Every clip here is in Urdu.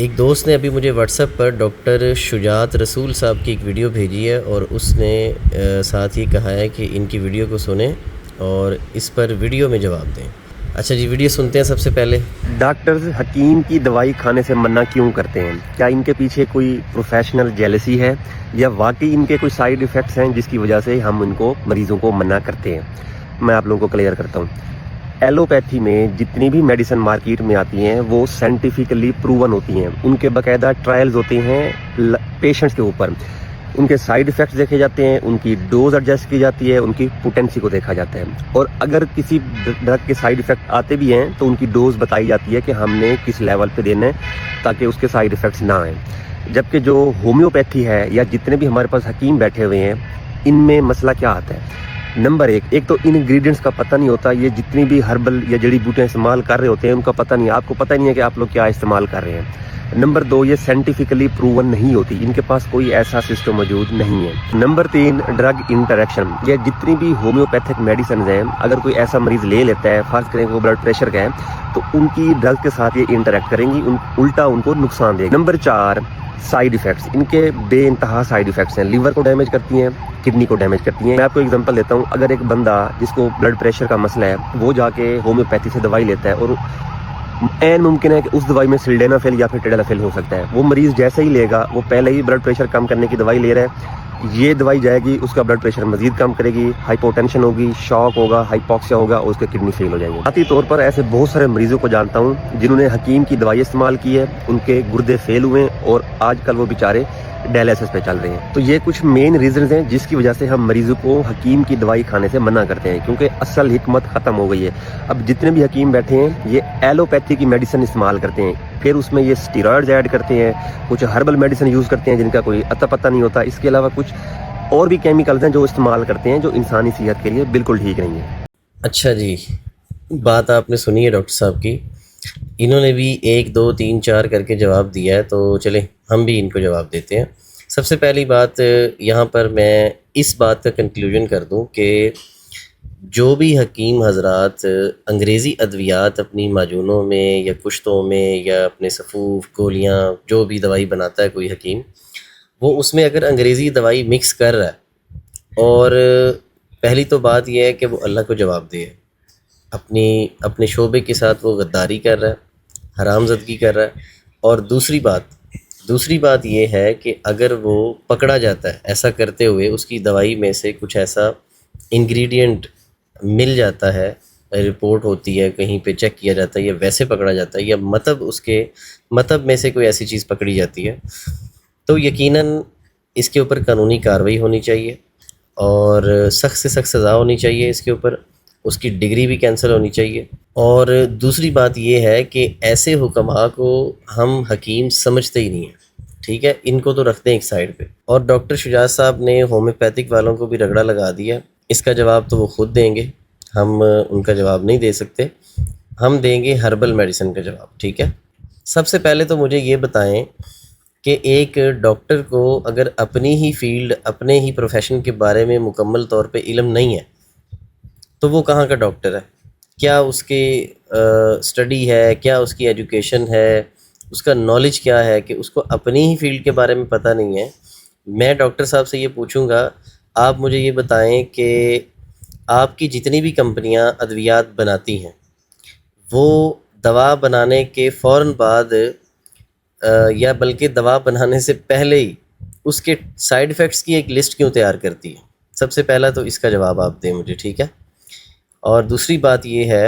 ایک دوست نے ابھی مجھے واٹس ایپ پر ڈاکٹر شجاعت رسول صاحب کی ایک ویڈیو بھیجی ہے اور اس نے ساتھ ہی کہا ہے کہ ان کی ویڈیو کو سنیں اور اس پر ویڈیو میں جواب دیں۔ اچھا جی، ویڈیو سنتے ہیں۔ سب سے پہلے ڈاکٹرز حکیم کی دوائی کھانے سے منع کیوں کرتے ہیں؟ کیا ان کے پیچھے کوئی پروفیشنل جیلسی ہے یا واقعی ان کے کوئی سائیڈ ایفیکٹس ہیں جس کی وجہ سے ہم ان کو مریضوں کو منع کرتے ہیں؟ میں آپ لوگوں کو کلیئر کرتا ہوں۔ ایلوپیتھی میں جتنی بھی میڈیسن مارکیٹ میں آتی ہیں وہ سائنٹیفکلی پروون ہوتی ہیں، ان کے باقاعدہ ٹرائلز ہوتے ہیں پیشنٹس کے اوپر، ان کے سائیڈ ایفیکٹس دیکھے جاتے ہیں، ان کی ڈوز ایڈجسٹ کی جاتی ہے، ان کی پوٹینسی کو دیکھا جاتا ہے، اور اگر کسی ڈرگ کے سائیڈ ایفیکٹ آتے بھی ہیں تو ان کی ڈوز بتائی جاتی ہے کہ ہم نے کس لیول پہ دینا ہے تاکہ اس کے سائیڈ ایفیکٹس نہ آئیں۔ جبکہ جو ہومیوپیتھی ہے یا جتنے بھی ہمارے پاس حکیم بیٹھے ہوئے ہیں، ان میں مسئلہ کیا آتا ہے؟ نمبر ایک تو انگریڈینٹس کا پتہ نہیں ہوتا، یہ جتنی بھی ہربل یا جڑی بوٹیاں استعمال کر رہے ہوتے ہیں ان کا پتہ نہیں، آپ کو پتہ نہیں ہے کہ آپ لوگ کیا استعمال کر رہے ہیں۔ نمبر دو، یہ سائنٹیفکلی پروون نہیں ہوتی، ان کے پاس کوئی ایسا سسٹم موجود نہیں ہے۔ نمبر تین، ڈرگ انٹریکشن، یہ جتنی بھی ہومیوپیتھک میڈیسنز ہیں اگر کوئی ایسا مریض لے لیتا ہے، فرض کریں کہ وہ بلڈ پریشر کا ہے، تو ان کی ڈرگ کے ساتھ یہ انٹریکٹ کریں گی، الٹا ان کو نقصان دے گا۔ نمبر چار، سائیڈ ایفیکٹس، ان کے بے انتہا سائیڈ ایفیکٹس ہیں، لیور کو ڈیمیج کرتی ہیں، کڈنی کو ڈیمیج کرتی ہیں۔ میں آپ کو ایگزامپل دیتا ہوں، اگر ایک بندہ جس کو بلڈ پریشر کا مسئلہ ہے وہ جا کے ہومیوپیتھی سے دوائی لیتا ہے اور عین ممکن ہے کہ اس دوائی میں سلڈینافیل یا پھر ٹیڈالافیل ہو سکتا ہے، وہ مریض جیسے ہی لے گا، وہ پہلے ہی بلڈ پریشر کم کرنے کی دوائی لے رہا ہے، یہ دوائی جائے گی اس کا بلڈ پریشر مزید کم کرے گی، ہائپوٹینشن ہوگی، شاک ہوگا، ہائپوکسیا ہوگا اور اس کے کڈنی فیل ہو جائیں گے۔ ذاتی طور پر ایسے بہت سارے مریضوں کو جانتا ہوں جنہوں نے حکیم کی دوائی استعمال کی ہے، ان کے گردے فیل ہوئے اور آج کل وہ بیچارے ڈائلیسس پہ چل رہے ہیں۔ تو یہ کچھ مین ریزنز ہیں جس کی وجہ سے ہم مریضوں کو حکیم کی دوائی کھانے سے منع کرتے ہیں، کیونکہ اصل حکمت ختم ہو گئی ہے۔ اب جتنے بھی حکیم بیٹھے ہیں یہ ایلوپیتھی کی میڈیسن استعمال کرتے ہیں، پھر اس میں یہ اسٹیرائڈز ایڈ کرتے ہیں، کچھ ہربل میڈیسن یوز کرتے ہیں جن کا کوئی اتا پتہ نہیں ہوتا، اس کے علاوہ کچھ اور بھی کیمیکلز ہیں جو استعمال کرتے ہیں جو انسانی صحت کے لیے بالکل ٹھیک نہیں ہے۔ اچھا جی، بات آپ نے سنی ہے ڈاکٹر صاحب کی، انہوں نے بھی 1 2 3 4 کر کے جواب دیا ہے، تو چلیں ہم بھی ان کو جواب دیتے ہیں۔ سب سے پہلی بات یہاں پر میں اس بات کا کنکلوژن کر دوں کہ جو بھی حکیم حضرات انگریزی ادویات اپنی معجونوں میں یا کشتوں میں یا اپنے سفوف گولیاں جو بھی دوائی بناتا ہے کوئی حکیم، وہ اس میں اگر انگریزی دوائی مکس کر رہا ہے، اور پہلی تو بات یہ ہے کہ وہ اللہ کو جواب دے، اپنے شعبے کے ساتھ وہ غداری کر رہا ہے، حرام زدگی کر رہا ہے۔ اور دوسری بات یہ ہے کہ اگر وہ پکڑا جاتا ہے ایسا کرتے ہوئے، اس کی دوائی میں سے کچھ ایسا انگریڈینٹ مل جاتا ہے، رپورٹ ہوتی ہے، کہیں پہ چیک کیا جاتا ہے یا ویسے پکڑا جاتا ہے، یا اس کے مطب میں سے کوئی ایسی چیز پکڑی جاتی ہے، تو یقیناً اس کے اوپر قانونی کارروائی ہونی چاہیے اور سخت سے سخت سزا ہونی چاہیے، اس کے اوپر اس کی ڈگری بھی کینسل ہونی چاہیے۔ اور دوسری بات یہ ہے کہ ایسے حکماء کو ہم حکیم سمجھتے ہی نہیں ہیں، ٹھیک ہے، ان کو تو رکھتے ہیں ایک سائڈ پہ۔ اور ڈاکٹر شجاعت صاحب نے ہومیوپیتھک والوں کو بھی رگڑا لگا دیا، اس کا جواب تو وہ خود دیں گے، ہم ان کا جواب نہیں دے سکتے، ہم دیں گے ہربل میڈیسن کا جواب، ٹھیک ہے۔ سب سے پہلے تو مجھے یہ بتائیں کہ ایک ڈاکٹر کو اگر اپنی ہی فیلڈ، اپنے ہی پروفیشن کے بارے میں مکمل طور پہ علم نہیں ہے تو وہ کہاں کا ڈاکٹر ہے؟ کیا اس کے اسٹڈی ہے، کیا اس کی ایجوکیشن ہے، اس کا نالج کیا ہے کہ اس کو اپنی ہی فیلڈ کے بارے میں پتہ نہیں ہے؟ میں ڈاکٹر صاحب سے یہ پوچھوں گا، آپ مجھے یہ بتائیں کہ آپ کی جتنی بھی کمپنیاں ادویات بناتی ہیں وہ دوا بنانے کے فوراً بعد یا بلکہ دوا بنانے سے پہلے ہی اس کے سائیڈ ایفیکٹس کی ایک لسٹ کیوں تیار کرتی ہے؟ سب سے پہلا تو اس کا جواب آپ دیں مجھے، ٹھیک ہے۔ اور دوسری بات یہ ہے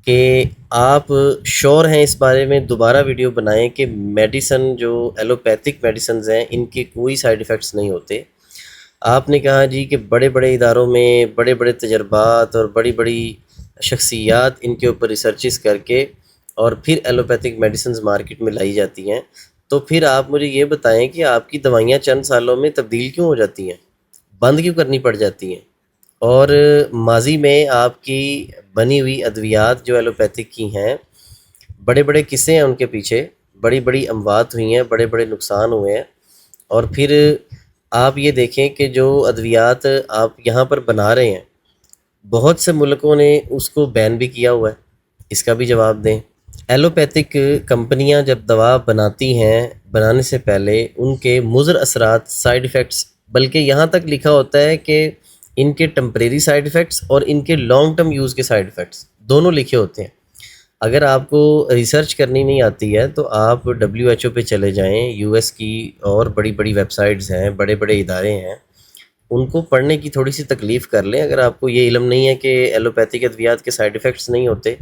کہ آپ شور ہیں اس بارے میں، دوبارہ ویڈیو بنائیں کہ میڈیسن جو ایلوپیتھک میڈیسنز ہیں ان کے کوئی سائیڈ ایفیکٹس نہیں ہوتے۔ آپ نے کہا جی کہ بڑے بڑے اداروں میں بڑے بڑے تجربات اور بڑی بڑی شخصیات ان کے اوپر ریسرچز کر کے اور پھر ایلوپیتھک میڈیسنز مارکیٹ میں لائی جاتی ہیں، تو پھر آپ مجھے یہ بتائیں کہ آپ کی دوائیاں چند سالوں میں تبدیل کیوں ہو جاتی ہیں، بند کیوں کرنی پڑ جاتی ہیں؟ اور ماضی میں آپ کی بنی ہوئی ادویات جو ایلوپیتھک کی ہیں، بڑے بڑے قصے ہیں ان کے پیچھے، بڑی بڑی اموات ہوئی ہیں، بڑے بڑے نقصان ہوئے ہیں، اور پھر آپ یہ دیکھیں کہ جو ادویات آپ یہاں پر بنا رہے ہیں بہت سے ملکوں نے اس کو بین بھی کیا ہوا ہے، اس کا بھی جواب دیں۔ ایلوپیتھک کمپنیاں جب دوا بناتی ہیں بنانے سے پہلے ان کے مضر اثرات، سائیڈ ایفیکٹس، بلکہ یہاں تک لکھا ہوتا ہے کہ ان کے ٹمپریری سائیڈ ایفیکٹس اور ان کے لانگ ٹرم یوز کے سائیڈ ایفیکٹس دونوں لکھے ہوتے ہیں۔ اگر آپ کو ریسرچ کرنی نہیں آتی ہے تو آپ WHO پہ چلے جائیں، US کی اور بڑی بڑی ویب سائٹس ہیں، بڑے بڑے ادارے ہیں، ان کو پڑھنے کی تھوڑی سی تکلیف کر لیں۔ اگر آپ کو یہ علم نہیں ہے کہ ایلوپیتھک ادویات کے سائیڈ ایفیکٹس نہیں ہوتے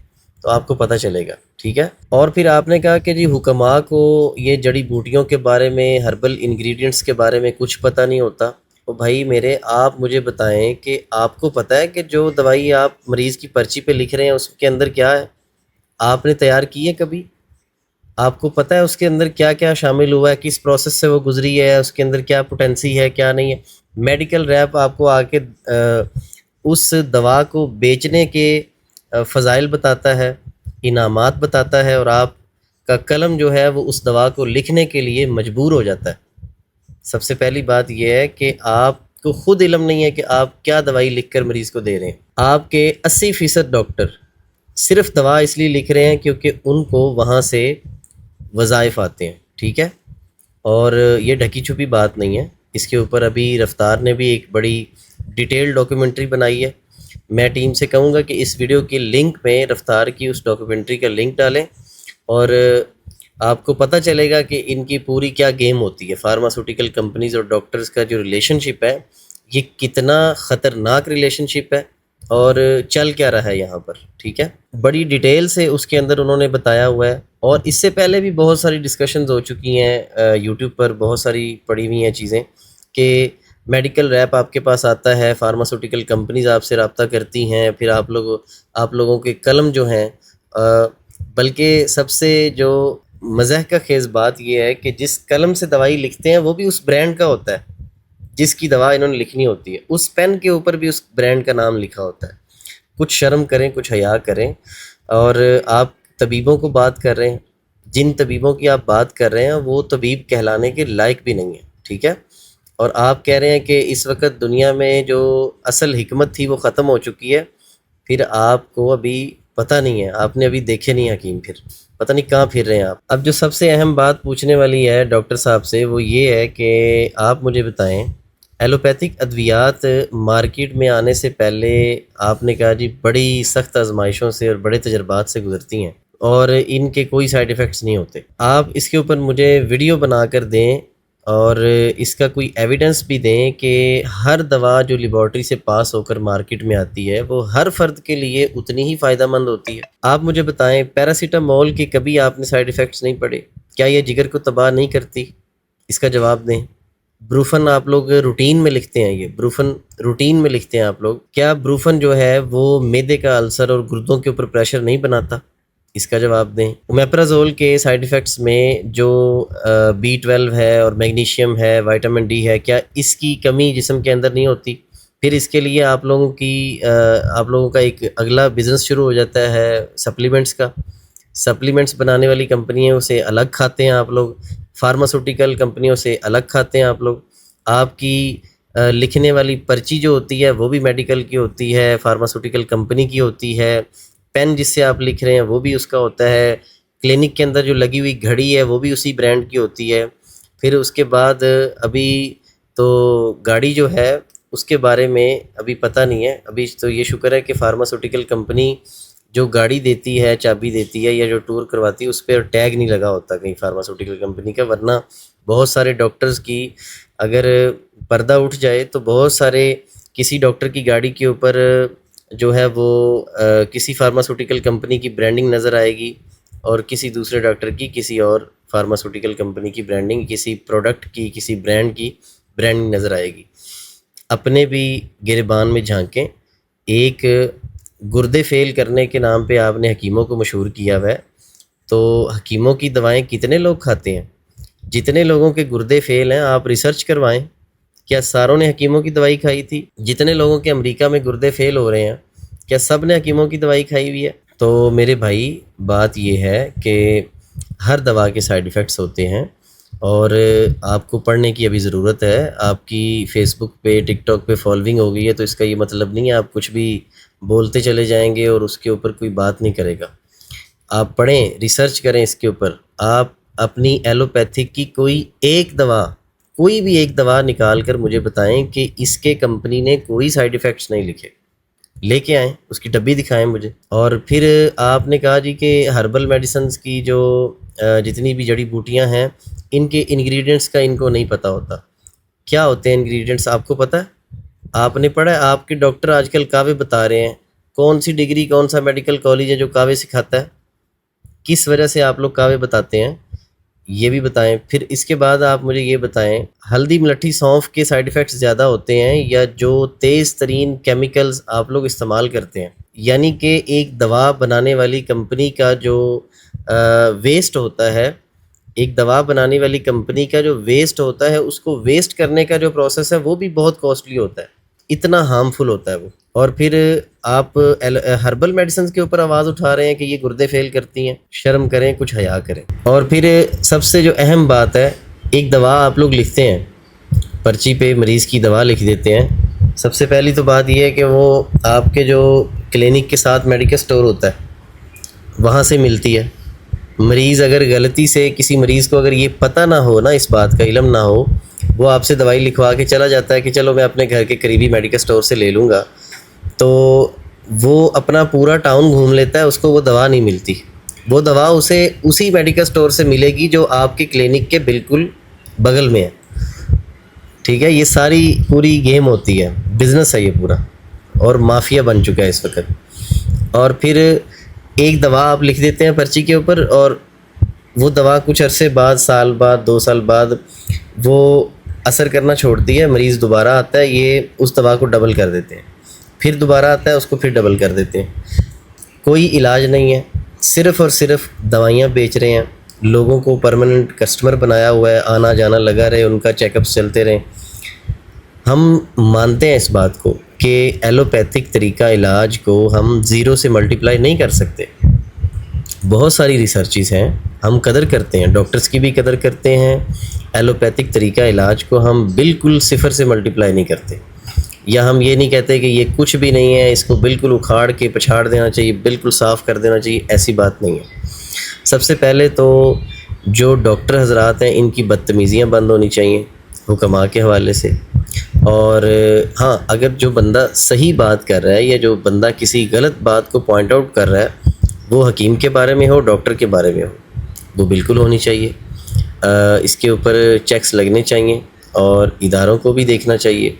تو آپ کو پتہ چلے گا، ٹھیک ہے۔ اور پھر آپ نے کہا کہ جی حکماء کو یہ جڑی بوٹیوں کے بارے میں، ہربل انگریڈینٹس کے بارے میں کچھ پتہ نہیں ہوتا۔ تو بھائی میرے، آپ مجھے بتائیں کہ آپ کو پتہ ہے کہ جو دوائی آپ مریض کی پرچی پہ لکھ رہے ہیں اس کے اندر کیا ہے؟ آپ نے تیار کی ہے کبھی؟ آپ کو پتہ ہے اس کے اندر کیا کیا شامل ہوا ہے، کس پروسیس سے وہ گزری ہے، اس کے اندر کیا پوٹینسی ہے، کیا نہیں ہے؟ میڈیکل ریپ آپ کو آ کے اس دوا کو بیچنے کے فضائل بتاتا ہے، انعامات بتاتا ہے، اور آپ کا قلم جو ہے وہ اس دوا کو لکھنے کے لیے مجبور ہو جاتا ہے۔ سب سے پہلی بات یہ ہے کہ آپ کو خود علم نہیں ہے کہ آپ کیا دوائی لکھ کر مریض کو دے رہے ہیں۔ آپ کے 80% ڈاکٹر صرف دوا اس لیے لکھ رہے ہیں کیونکہ ان کو وہاں سے وظائف آتے ہیں، ٹھیک ہے۔ اور یہ ڈھکی چھپی بات نہیں ہے، اس کے اوپر ابھی رفتار نے بھی ایک بڑی ڈیٹیل ڈاکیومنٹری بنائی ہے۔ میں ٹیم سے کہوں گا کہ اس ویڈیو کی لنک میں رفتار کی اس ڈاکیومنٹری کا لنک ڈالیں، اور آپ کو پتہ چلے گا کہ ان کی پوری کیا گیم ہوتی ہے۔ فارماسوٹیکل کمپنیز اور ڈاکٹرز کا جو ریلیشن شپ ہے یہ کتنا خطرناک ریلیشن شپ ہے اور چل کیا رہا ہے یہاں پر، ٹھیک ہے۔ بڑی ڈیٹیل سے اس کے اندر انہوں نے بتایا ہوا ہے، اور اس سے پہلے بھی بہت ساری ڈسکشنز ہو چکی ہیں، یوٹیوب پر بہت ساری پڑی ہوئی ہیں چیزیں کہ میڈیکل ریپ آپ کے پاس آتا ہے، فارماسوٹیکل کمپنیز آپ سے رابطہ کرتی ہیں، پھر آپ لوگوں کے قلم جو ہیں، بلکہ سب سے جو مزاح کا خیز بات یہ ہے کہ جس قلم سے دوائی لکھتے ہیں وہ بھی اس برانڈ کا ہوتا ہے جس کی دوا انہوں نے لکھنی ہوتی ہے، اس پین کے اوپر بھی اس برانڈ کا نام لکھا ہوتا ہے۔ کچھ شرم کریں، کچھ حیا کریں۔ اور آپ طبیبوں کو بات کر رہے ہیں، جن طبیبوں کی آپ بات کر رہے ہیں وہ طبیب کہلانے کے لائق بھی نہیں ہیں، ٹھیک ہے۔ اور آپ کہہ رہے ہیں کہ اس وقت دنیا میں جو اصل حکمت تھی وہ ختم ہو چکی ہے، پھر آپ کو ابھی پتہ نہیں ہے، آپ نے ابھی دیکھے نہیں حکیم، پھر پتہ نہیں کہاں پھر رہے ہیں آپ۔ اب جو سب سے اہم بات پوچھنے والی ہے ڈاکٹر صاحب سے وہ یہ ہے کہ آپ مجھے بتائیں، ایلوپیتھک ادویات مارکیٹ میں آنے سے پہلے آپ نے کہا جی بڑی سخت آزمائشوں سے اور بڑے تجربات سے گزرتی ہیں اور ان کے کوئی سائیڈ ایفیکٹس نہیں ہوتے۔ آپ اس کے اوپر مجھے ویڈیو بنا کر دیں اور اس کا کوئی ایویڈنس بھی دیں کہ ہر دوا جو لیبارٹری سے پاس ہو کر مارکیٹ میں آتی ہے وہ ہر فرد کے لیے اتنی ہی فائدہ مند ہوتی ہے۔ آپ مجھے بتائیں، پیراسیٹامول کے کبھی آپ نے سائیڈ ایفیکٹس نہیں پڑھے؟ کیا یہ جگر کو تباہ نہیں کرتی؟ اس کا جواب دیں۔ بروفن آپ لوگ روٹین میں لکھتے ہیں، یہ بروفن روٹین میں لکھتے ہیں آپ لوگ، کیا بروفن جو ہے وہ معدے کا السر اور گردوں کے اوپر پریشر نہیں بناتا؟ اس کا جواب دیں۔ اومیپرازول کے سائیڈ ایفیکٹس میں جو B12 ہے اور میگنیشیم ہے، وائٹامن ڈی ہے، کیا اس کی کمی جسم کے اندر نہیں ہوتی؟ پھر اس کے لیے آپ لوگوں کا ایک اگلا بزنس شروع ہو جاتا ہے سپلیمنٹس کا۔ سپلیمنٹس بنانے والی کمپنی ہے، اسے الگ کھاتے ہیں آپ لوگ، فارماسوٹیکل کمپنیوں سے الگ کھاتے ہیں آپ لوگ۔ آپ کی لکھنے والی پرچی جو ہوتی ہے وہ بھی میڈیکل کی ہوتی ہے، فارماسوٹیکل کمپنی کی ہوتی ہے، پین جس سے آپ لکھ رہے ہیں وہ بھی اس کا ہوتا ہے، کلینک کے اندر جو لگی ہوئی گھڑی ہے وہ بھی اسی برانڈ کی ہوتی ہے۔ پھر اس کے بعد ابھی تو گاڑی جو ہے اس کے بارے میں ابھی پتہ نہیں ہے، ابھی تو یہ شکر ہے کہ فارماسوٹیکل کمپنی جو گاڑی دیتی ہے، چابی دیتی ہے یا جو ٹور کرواتی ہے اس پہ ٹیگ نہیں لگا ہوتا کہیں فارماسوٹیکل کمپنی کا، ورنہ بہت سارے ڈاکٹرز کی اگر پردہ اٹھ جائے تو بہت سارے کسی ڈاکٹر کی گاڑی کے اوپر جو ہے وہ کسی فارماسوٹیکل کمپنی کی برانڈنگ نظر آئے گی، اور کسی دوسرے ڈاکٹر کی کسی اور فارماسوٹیکل کمپنی کی برانڈنگ، کسی پروڈکٹ کی کسی برانڈ کی برانڈنگ نظر آئے گی۔ اپنے بھی گریبان میں جھانکیں۔ ایک گردے فیل کرنے کے نام پہ آپ نے حکیموں کو مشہور کیا ہوا ہے، تو حکیموں کی دوائیں کتنے لوگ کھاتے ہیں؟ جتنے لوگوں کے گردے فیل ہیں آپ ریسرچ کروائیں، کیا ساروں نے حکیموں کی دوائی کھائی تھی؟ جتنے لوگوں کے امریکہ میں گردے فیل ہو رہے ہیں کیا سب نے حکیموں کی دوائی کھائی ہوئی ہے؟ تو میرے بھائی بات یہ ہے کہ ہر دوا کے سائیڈ ایفیکٹس ہوتے ہیں، اور آپ کو پڑھنے کی ابھی ضرورت ہے۔ آپ کی فیس بک پہ، ٹک ٹاک پہ فالوئنگ ہو گئی ہے تو اس کا یہ مطلب نہیں ہے آپ کچھ بھی بولتے چلے جائیں گے اور اس کے اوپر کوئی بات نہیں کرے گا۔ آپ پڑھیں، ریسرچ کریں اس کے اوپر. آپ اپنی ایلوپیتھک کی کوئی ایک دوا، کوئی بھی ایک دوا نکال کر مجھے بتائیں کہ اس کے کمپنی نے کوئی سائیڈ ایفیکٹس نہیں لکھے، لے کے آئیں، اس کی ڈبی دکھائیں مجھے. اور پھر آپ نے کہا جی کہ ہربل میڈیسنز کی جو جتنی بھی جڑی بوٹیاں ہیں ان کے انگریڈینٹس کا ان کو نہیں پتہ ہوتا. کیا ہوتے ہیں انگریڈینٹس آپ کو پتہ ہے؟ آپ نے پڑھا ہے؟ آپ کے ڈاکٹر آج کل کعوے بتا رہے ہیں. کون سی ڈگری، کون سا میڈیکل کالج ہے جو کعوے سکھاتا ہے؟ کس وجہ سے آپ لوگ کعوے بتاتے ہیں یہ بھی بتائیں. پھر اس کے بعد آپ مجھے یہ بتائیں، ہلدی ملٹھی سونف کے سائیڈ ایفیکٹس زیادہ ہوتے ہیں یا جو تیز ترین کیمیکلز آپ لوگ استعمال کرتے ہیں؟ یعنی کہ ایک دوا بنانے والی کمپنی کا جو ویسٹ ہوتا ہے، ایک دوا بنانے والی کمپنی کا جو ویسٹ ہوتا ہے، اس کو ویسٹ کرنے کا جو پروسیس ہے وہ بھی بہت کاسٹلی ہوتا ہے، اتنا ہارمفل ہوتا ہے وہ. اور پھر آپ ہربل میڈیسنز کے اوپر آواز اٹھا رہے ہیں کہ یہ گردے فیل کرتی ہیں. شرم کریں، کچھ حیا کریں. اور پھر سب سے جو اہم بات ہے، ایک دوا آپ لوگ لکھتے ہیں، پرچی پہ مریض کی دوا لکھ دیتے ہیں. سب سے پہلی تو بات یہ ہے کہ وہ آپ کے جو کلینک کے ساتھ میڈیکل سٹور ہوتا ہے وہاں سے ملتی ہے. مریض اگر غلطی سے، کسی مریض کو اگر یہ پتہ نہ ہو نا، اس بات کا علم نہ ہو، وہ آپ سے دوائی لکھوا کے چلا جاتا ہے کہ چلو میں اپنے گھر کے قریبی میڈیکل سٹور سے لے لوں گا، تو وہ اپنا پورا ٹاؤن گھوم لیتا ہے، اس کو وہ دوا نہیں ملتی. وہ دوا اسے اسی میڈیکل سٹور سے ملے گی جو آپ کے کلینک کے بالکل بغل میں ہے. ٹھیک ہے، یہ ساری پوری گیم ہوتی ہے، بزنس ہے یہ پورا، اور مافیا بن چکا ہے اس وقت. اور پھر ایک دوا آپ لکھ دیتے ہیں پرچی کے اوپر، اور وہ دوا کچھ عرصے بعد، سال بعد، 2 سال بعد وہ اثر کرنا چھوڑتی ہے. مریض دوبارہ آتا ہے، یہ اس دوا کو ڈبل کر دیتے ہیں. پھر دوبارہ آتا ہے، اس کو پھر ڈبل کر دیتے ہیں. کوئی علاج نہیں ہے، صرف اور صرف دوائیاں بیچ رہے ہیں. لوگوں کو پرماننٹ کسٹمر بنایا ہوا ہے، آنا جانا لگا رہے، ان کا چیک اپس چلتے رہیں. ہم مانتے ہیں اس بات کو کہ ایلوپیتھک طریقہ علاج کو ہم 0 سے ملٹیپلائی نہیں کر سکتے. بہت ساری ریسرچز ہیں، ہم قدر کرتے ہیں، ڈاکٹرز کی بھی قدر کرتے ہیں. ایلوپیتھک طریقہ علاج کو ہم بالکل 0 سے ملٹیپلائی نہیں کرتے، یا ہم یہ نہیں کہتے کہ یہ کچھ بھی نہیں ہے، اس کو بالکل اکھاڑ کے پچھاڑ دینا چاہیے، بالکل صاف کر دینا چاہیے. ایسی بات نہیں ہے. سب سے پہلے تو جو ڈاکٹر حضرات ہیں ان کی بدتمیزیاں بند ہونی چاہیے حکماء کے حوالے سے. اور ہاں، اگر جو بندہ صحیح بات کر رہا ہے یا جو بندہ کسی غلط بات کو پوائنٹ آؤٹ کر رہا ہے، وہ حکیم کے بارے میں ہو، ڈاکٹر کے بارے میں ہو، وہ بالکل ہونی چاہیے. اس کے اوپر چیکس لگنے چاہیے، اور اداروں کو بھی دیکھنا چاہیے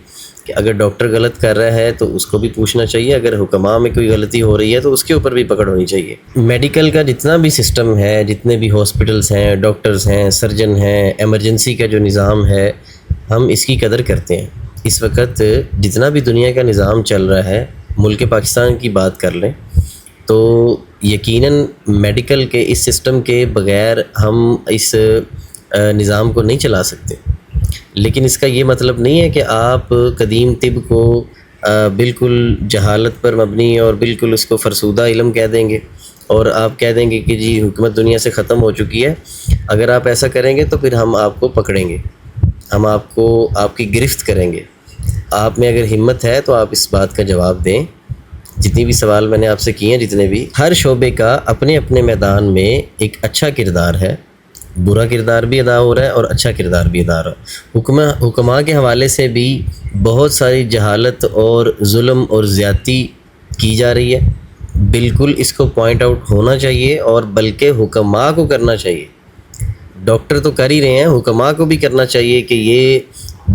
کہ اگر ڈاکٹر غلط کر رہا ہے تو اس کو بھی پوچھنا چاہیے. اگر حکماء میں کوئی غلطی ہو رہی ہے تو اس کے اوپر بھی پکڑ ہونی چاہیے. میڈیکل کا جتنا بھی سسٹم ہے، جتنے بھی ہاسپٹلس ہیں، ڈاکٹرز ہیں، سرجن ہیں، ایمرجنسی کا جو نظام ہے، ہم اس کی قدر کرتے ہیں. اس وقت جتنا بھی دنیا کا نظام چل رہا ہے، ملک پاکستان کی بات کر لیں تو یقیناً میڈیکل کے اس سسٹم کے بغیر ہم اس نظام کو نہیں چلا سکتے. لیکن اس کا یہ مطلب نہیں ہے کہ آپ قدیم طب کو بالکل جہالت پر مبنی اور بالکل اس کو فرسودہ علم کہہ دیں گے، اور آپ کہہ دیں گے کہ جی حکومت دنیا سے ختم ہو چکی ہے. اگر آپ ایسا کریں گے تو پھر ہم آپ کو پکڑیں گے، ہم آپ کی گرفت کریں گے. آپ میں اگر ہمت ہے تو آپ اس بات کا جواب دیں. جتنی بھی سوال میں نے آپ سے کیے ہیں، جتنے بھی، ہر شعبے کا اپنے اپنے میدان میں ایک اچھا کردار ہے، برا کردار بھی ادا ہو رہا ہے اور اچھا کردار بھی ادا ہو رہا ہے. حکماء کے حوالے سے بھی بہت ساری جہالت اور ظلم اور زیادتی کی جا رہی ہے. بالکل اس کو پوائنٹ آؤٹ ہونا چاہیے، اور بلکہ حکماء کو کرنا چاہیے. ڈاکٹر تو کر ہی رہے ہیں، حکماء کو بھی کرنا چاہیے کہ یہ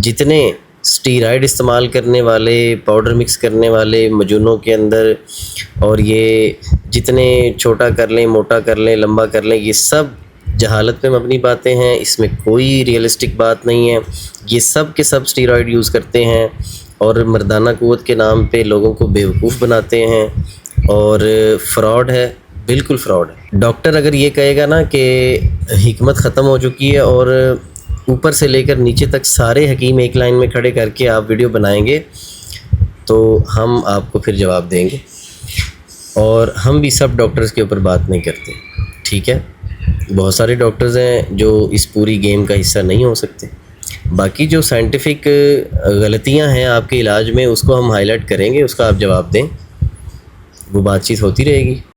جتنے اسٹیرائڈ استعمال کرنے والے، پاؤڈر مکس کرنے والے مجونوں کے اندر، اور یہ جتنے چھوٹا کر لیں، موٹا کر لیں، لمبا کر لیں، یہ سب جہالت پہ مبنی باتیں ہیں. اس میں کوئی ریئلسٹک بات نہیں ہے. یہ سب کے سب اسٹیرائڈ یوز کرتے ہیں اور مردانہ قوت کے نام پہ لوگوں کو بیوقوف بناتے ہیں، اور فراڈ ہے، بالکل فراڈ ہے. ڈاکٹر اگر یہ کہے گا نا کہ حکمت ختم ہو چکی ہے، اور اوپر سے لے کر نیچے تک سارے حکیم ایک لائن میں کھڑے کر کے آپ ویڈیو بنائیں گے تو ہم آپ کو پھر جواب دیں گے. اور ہم بھی سب ڈاکٹرز کے اوپر بات نہیں کرتے، ٹھیک ہے؟ بہت سارے ڈاکٹرز ہیں جو اس پوری گیم کا حصہ نہیں ہو سکتے. باقی جو سائنٹیفک غلطیاں ہیں آپ کے علاج میں، اس کو ہم ہائی لائٹ کریں گے، اس کا آپ جواب دیں، وہ بات چیت ہوتی رہے گی.